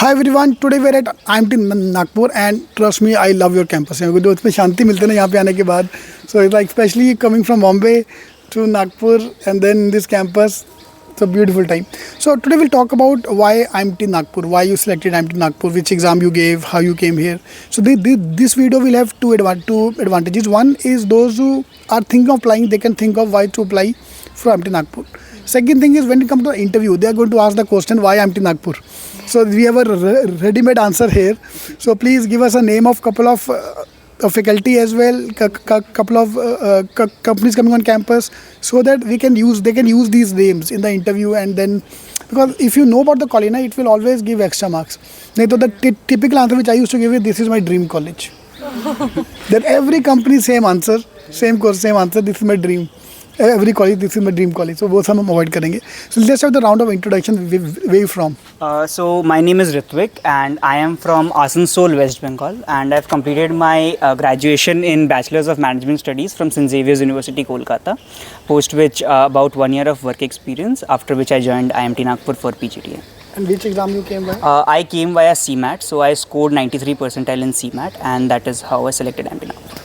Hi everyone, today we're at IMT Nagpur and trust me, I love your campus. मेरे को जो इसमें शांति मिलती है ना यहाँ पे आने के बाद, so it's like especially coming from Bombay to Nagpur and then this campus, it's a beautiful time. So today we'll talk about why IMT Nagpur, why you selected IMT Nagpur, which exam you gave, how you came here. So this video will have two advantages. One is those who are thinking of applying, they can think of why to apply for IMT Nagpur. Second thing is when it comes to the interview, they are going to ask the question why IMT Nagpur. So we have a ready-made answer here. So please give us a name of couple of faculty as well, couple of companies coming on campus, so that they can use these names in the interview. And then because if you know about the college, it will always give extra marks. So the typical answer which I used to give is this is my dream college. That every company same answer, same course, same answer. This is my dream. Every college, this is my dream college. So both हम avoid करेंगे. So let's have the round of introduction. Where you from? So my name is Ritvik and I am from Asansol, West Bengal, and I've completed my graduation in Bachelor's of Management Studies from St. Xavier's University, Kolkata, post which about 1 year of work experience, after which I joined IMT Nagpur for PGDM. And which exam you came by? I came via CMAT, so I scored 93 percentile in CMAT, and that is how I selected IMT Nagpur.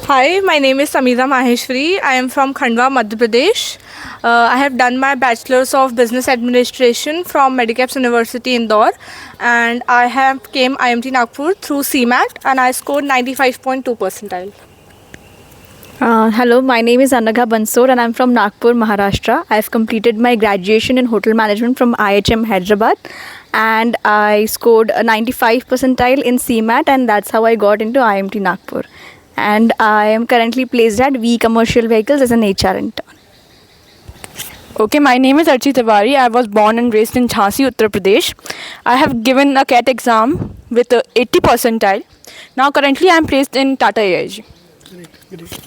Hi, my name is Sameera Maheshwari. I am from Khandwa, Madhya Pradesh. I have done my Bachelor's of Business Administration from Medicaps University, Indore, and I have came IMT Nagpur through CMAT, and I scored 95.2 percentile. Hello, my name is Anagha Bansor and I'm from Nagpur, Maharashtra. I have completed my graduation in Hotel Management from IHM Hyderabad, and I scored a 95 percentile in CMAT, and that's how I got into IMT Nagpur. And I am currently placed at V Commercial Vehicles as an HR intern. Okay, my name is Archit Tiwari. I was born and raised in Jhansi, Uttar Pradesh. I have given a CAT exam with 80 percentile. Now currently I am placed in Tata AIG. Great.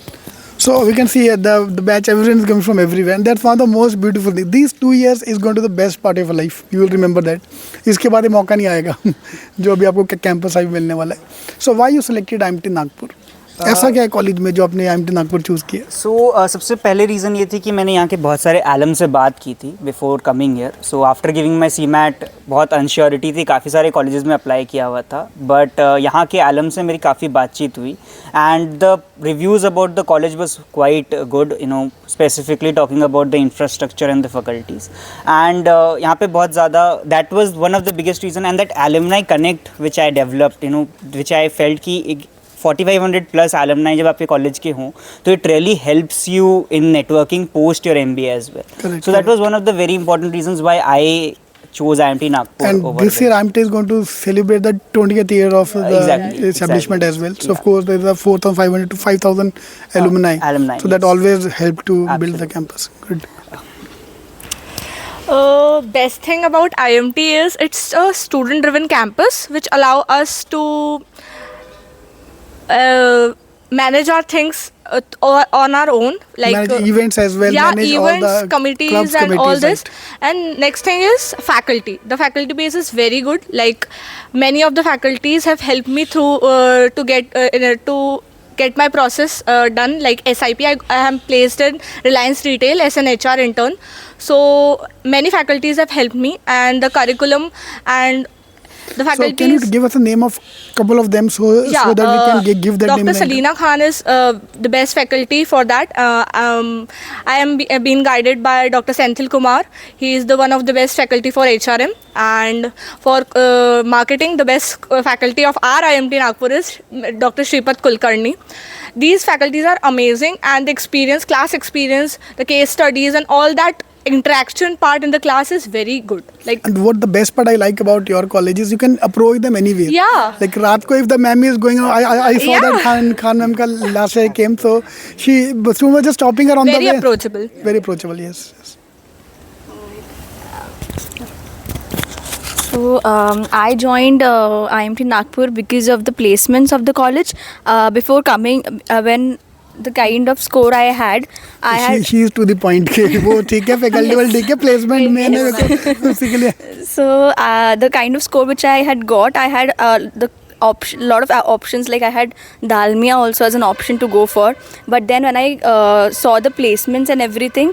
So we can see the batch, everyone is coming from everywhere, and that's one of the most beautiful things. These 2 years is going to the best part of your life. You will remember that. इसके बाद ये मौका नहीं आएगा जो अभी आपको campus I मिलने वाला है. So why you selected IMT Nagpur? ऐसा क्या है कॉलेज में जो आपने IMT नागपुर चूज़ किया? सबसे पहले रीज़न ये थी कि मैंने यहाँ के बहुत सारे एलम से बात की थी before coming here. So after giving my CMAT बहुत अनश्योरिटी थी, काफ़ी सारे कॉलेजेस में अप्लाई किया हुआ था, बट यहाँ के एलम से मेरी काफ़ी बातचीत हुई and the reviews about the college was quite good, specifically talking about the infrastructure and the faculties. And यहाँ पे बहुत ज़्यादा that was one of the biggest reason, and that alumni connect which I developed, which I felt कि 4500 plus alumni जब आपके college के हों तो it really helps you in networking post your MBA as well. So that was one of the very important reasons why I chose IMT Nagpur. And this year IMT is going to celebrate the 20th year of the establishment as well. So of course there is a 4,500 to 5,000 alumni. So that always help to build the campus. Good. Best thing about IMT is it's a student-driven campus which allow us to manage our things on our own, like manage events as well, manage events, all the committees clubs, and all this. right. And next thing is faculty. The faculty base is very good. Like many of the faculties have helped me through to get my process done. Like SIP, I am placed in Reliance Retail as an HR intern. So many faculties have helped me, and the curriculum and the faculty. So can you give us a name of couple of them so that we can give that Dr. name? Dr. Salina Khan is the best faculty for that. I am being guided by Dr. Senthil Kumar. He is the one of the best faculty for HRM, and for marketing, the best faculty of our IMT Nagpur is Dr. Shripad Kulkarni. These faculties are amazing, and the experience, class experience, the case studies, and all that interaction part in the class is very good. Like, and what the best part I like about your college is you can approach them anywhere. Yeah. Like रात को if the ma'am is going on, I saw that Khan ma'am ka last year came, so she was just stopping her on the way. Very approachable. Very approachable, yes. So I joined IMT Nagpur because of the placements of the college. Before coming, when the kind of score I had, she is to the point के वो ठीक है faculty वाले ठीक है placement में ने उसी के लिए. So the kind of score which I had got, I had the lot of options. Like I had Dalmia also as an option to go for, but then when I saw the placements and everything,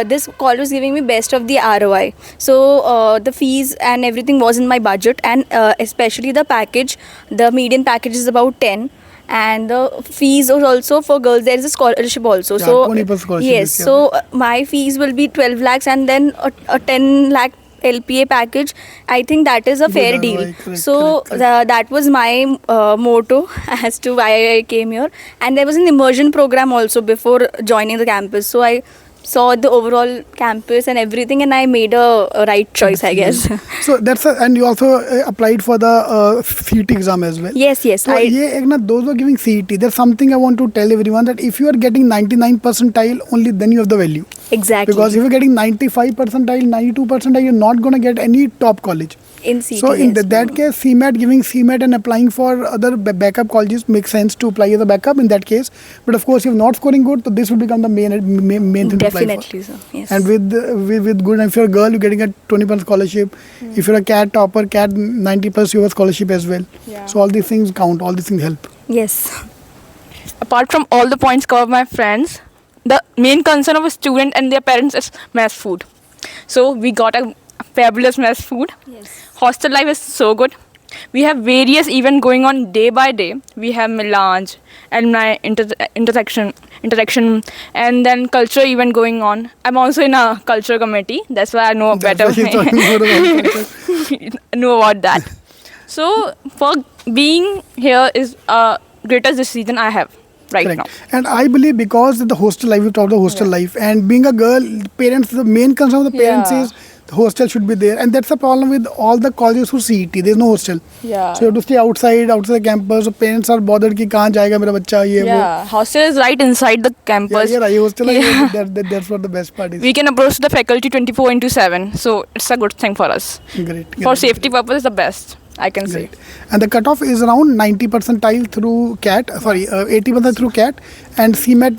this college was giving me best of the ROI. So the fees and everything was in my budget, and especially the package. The median package is about 10. And the fees are also for girls. There is a scholarship also. Yeah, So 20% scholarship yes, is, so my fees will be 12 lakhs, and then a 10 lakh LPA package. I think that is a fair ROI, deal. correct, So correct. that was my motto as to why I came here. And there was an immersion program also before joining the campus. So I saw the overall campus and everything, and I made a right choice, I guess. So that's and you also applied for the CET exam as well. Yes, yes. So ये एक ना those who are giving CET, there's something I want to tell everyone, that if you are getting 99 percentile, only then you have the value. Exactly. Because if you're getting 95 percentile, 92 percentile, you're not going to get any top college. in CT. So in yes. that case, CMAT, giving CMAT and applying for other backup colleges makes sense to apply as a backup in that case. But of course, if you're not scoring good, so this will become the main thing to apply for. Definitely, sir. Yes. And with good, if you're a girl, you're getting a 20% scholarship. If you're a CAT topper, CAT 90+, you have a scholarship as well. Yeah. So all these things count. All these things help. Yes. Apart from all the points covered by my friends, the main concern of a student and their parents is mess food. So we got a fabulous mess food. Yes. Hostel life is so good. We have various events going on day by day. We have melange, alumni interaction, and then culture event going on. I'm also in a culture committee. That's why I know better. That's why she's talking more about culture. know about that. So for being here is a greatest decision I have right Correct. now. And I believe because the hostel life, we talked about hostel life, and being a girl, parents, the main concern of the parents Yeah. is the hostel should be there. And that's the problem with all the colleges who CET. There's no hostel. Yeah. So you have to stay outside the campus. So parents are bothered कि कहाँ जाएगा मेरा बच्चा ये वो. Yeah, hostel is right inside the Yeah, campus. yeah, right. Hostel life, Yeah. that's what the best part is. We can approach the faculty 24/7, so it's a good thing for us. Great. For great. safety purpose, the best I can say. Great. And the cutoff is around 90 percentile through CAT, 80% through CAT, and CMAT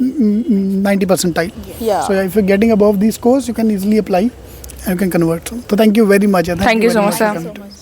90 percentile. Yeah. So if you're getting above these scores, you can easily apply and you can convert. So thank you very much. Thank you so very much, for sir. coming to-